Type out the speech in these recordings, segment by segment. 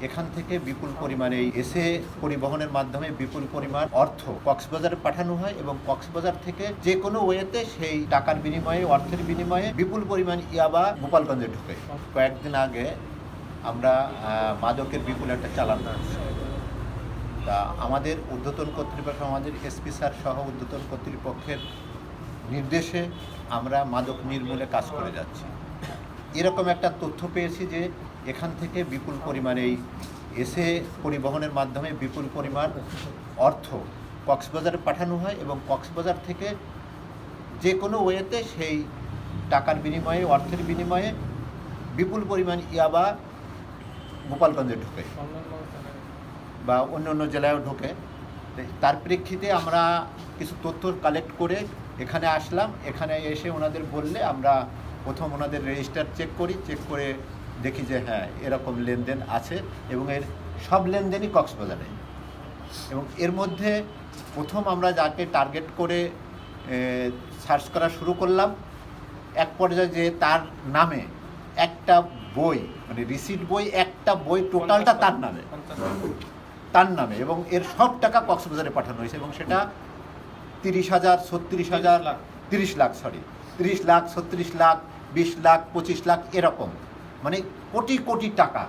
এখান থেকে বিপুল পরিমাণে এসে পরিবহনের মাধ্যমে বিপুল পরিমাণ অর্থ কক্সবাজারে পাঠানো হয় এবং কক্সবাজার থেকে যে কোনো ওয়েতে সেই টাকার বিনিময়ে অর্থের বিনিময়ে বিপুল পরিমাণ ইয়াবা গোপালগঞ্জে ঢুকে। কয়েকদিন আগে আমরা মাদকের বিপুল একটা চালান করছি। তা আমাদের ঊর্ধ্বতন কর্তৃপক্ষ, আমাদের এসপি স্যার সহ ঊর্ধ্বতন কর্তৃপক্ষের নির্দেশে আমরা মাদক নির্মূলে কাজ করে যাচ্ছি। এরকম একটা তথ্য পেয়েছি যে এখান থেকে বিপুল পরিমাণে এসে পরিবহনের মাধ্যমে বিপুল পরিমাণ অর্থ কক্সবাজারে পাঠানো হয় এবং কক্সবাজার থেকে যে কোনো ওয়েতে সেই টাকার বিনিময়ে অর্থের বিনিময়ে বিপুল পরিমাণ ইয়াবা গোপালগঞ্জে ঢোকে বা অন্য অন্য জেলায়ও ঢোকে। তার প্রেক্ষিতে আমরা কিছু তথ্য কালেক্ট করে এখানে আসলাম। এখানে এসে ওনাদের বললে আমরা প্রথম ওনাদের রেজিস্টার চেক করি, চেক করে দেখি যে হ্যাঁ এরকম লেনদেন আছে এবং এর সব লেনদেনই কক্সবাজারে। এবং এর মধ্যে প্রথম আমরা যাকে টার্গেট করে সার্চ করা শুরু করলাম, এক পর্যায়ে যে তার নামে একটা বই, মানে রিসিট বই, একটা বই টোটালটা তার নামে এবং এর সব টাকা কক্সবাজারে পাঠানো হয়েছে এবং সেটা 30,000, 36,000, 30 লাখ, 30 লাখ, 36 লাখ, 20 লাখ, 25 লাখ, এরকম মানে কোটি কোটি টাকা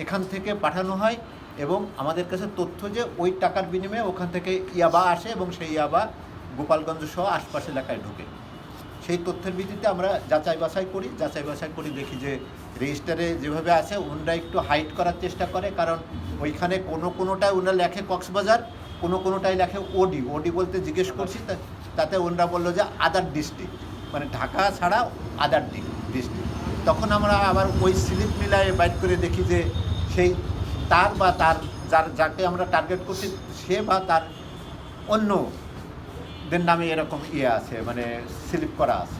এখান থেকে পাঠানো হয়। এবং আমাদের কাছে তথ্য যে ওই টাকার বিনিময়ে ওখান থেকে ইয়াবা আসে এবং সেই ইয়াবা গোপালগঞ্জ সহ আশপাশ এলাকায় ঢোকে। সেই তথ্যের ভিত্তিতে আমরা যাচাই বাছাই করি, দেখি যে রেজিস্টারে যেভাবে আছে ওনারা একটু হাইড করার চেষ্টা করে, কারণ ওইখানে কোনোটায় ওনারা লেখে কক্সবাজার, কোনোটায় লেখে ওডি বলতে জিজ্ঞেস করছি, তাতে ওনারা বললো যে আদার ডিস্ট্রিক্ট, মানে ঢাকা ছাড়া আদার ডিস্ট্রিক্ট। তখন আমরা আবার ওই স্লিপ মিলায় বাইট করে দেখি যে সেই তার বা তার যাকে আমরা টার্গেট করছি সে বা তার অন্যদের নামে এরকম আছে, মানে স্লিপ করা আছে।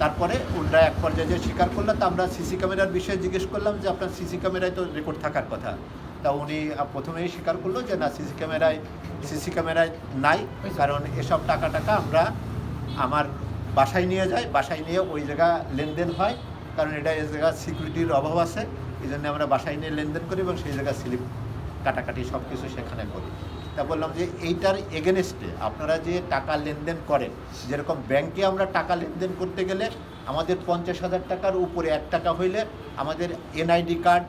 তারপরে ওনারা এক পর্যায়ে যে স্বীকার করলো, তা আমরা সিসি ক্যামেরার বিষয়ে জিজ্ঞেস করলাম যে আপনার সিসি ক্যামেরায় তো রেকর্ড থাকার কথা। তা উনি প্রথমেই স্বীকার করলো যে না, সিসি ক্যামেরায় নাই, কারণ এসব টাকা আমরা আমার বাসায় নিয়ে যাই, বাসায় নিয়ে ওই জায়গা লেনদেন হয়, কারণ এটা এই জায়গা সিকিউরিটির অভাব আছে, এই জন্য আমরা বাসায় নিয়ে লেনদেন করি এবং সেই জায়গায় স্লিপ কাটাকাটি সব কিছু সেখানে করি। তা বললাম যে এইটার এগেনস্টে আপনারা যে টাকা লেনদেন করেন, যেরকম ব্যাংকে আমরা টাকা লেনদেন করতে গেলে আমাদের 50,000 টাকার উপরে 1 টাকা হইলে আমাদের এনআইডি কার্ড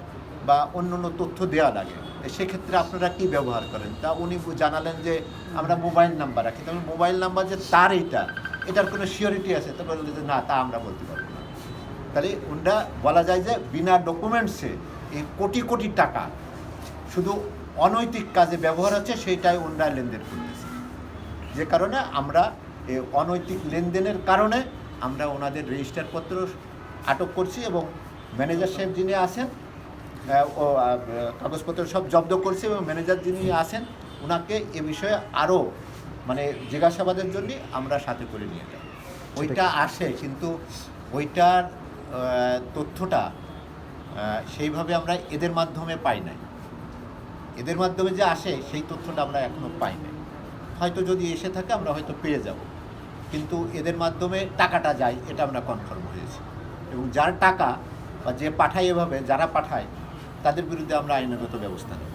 বা অন্য তথ্য দেওয়া লাগে। সেক্ষেত্রে আপনারা কি ব্যবহার করেন? তা উনি জানালেন যে আমরা মোবাইল নাম্বার রাখি। তবে মোবাইল নাম্বার যে তার এটার কোনো সিওরিটি আছে? তো বললেন যে না, তা আমরা বলতে পারবো না। তাহলে ওনারা বলা যায় যে বিনা ডকুমেন্টসে এই কোটি কোটি টাকা শুধু অনৈতিক কাজে ব্যবহার হচ্ছে, সেইটাই ওনারা লেনদেন করতেছে। যে কারণে আমরা এই অনৈতিক লেনদেনের কারণে আমরা ওনাদের রেজিস্টারপত্র আটক করছি এবং ম্যানেজার সাহেব যিনি আছেন ও কাগজপত্র সব জব্দ করছি এবং ম্যানেজার যিনি আছেন ওনাকে এ বিষয়ে আরও মানে জিজ্ঞাসাবাদের জন্য আমরা সাথে করে নিয়ে যাই। ওইটা আসে, কিন্তু ওইটার তথ্যটা সেইভাবে আমরা এদের মাধ্যমে পাই নাই। এদের মাধ্যমে যে আসে সেই তথ্যটা আমরা এখনও পাই নাই। হয়তো যদি এসে থাকে আমরা হয়তো পেয়ে যাব, কিন্তু এদের মাধ্যমে টাকাটা যায় এটা আমরা কনফার্ম হয়েছি। এবং যার টাকা বা যে পাঠায়, এভাবে যারা পাঠায় তাদের বিরুদ্ধে আমরা আইনগত ব্যবস্থা নেব।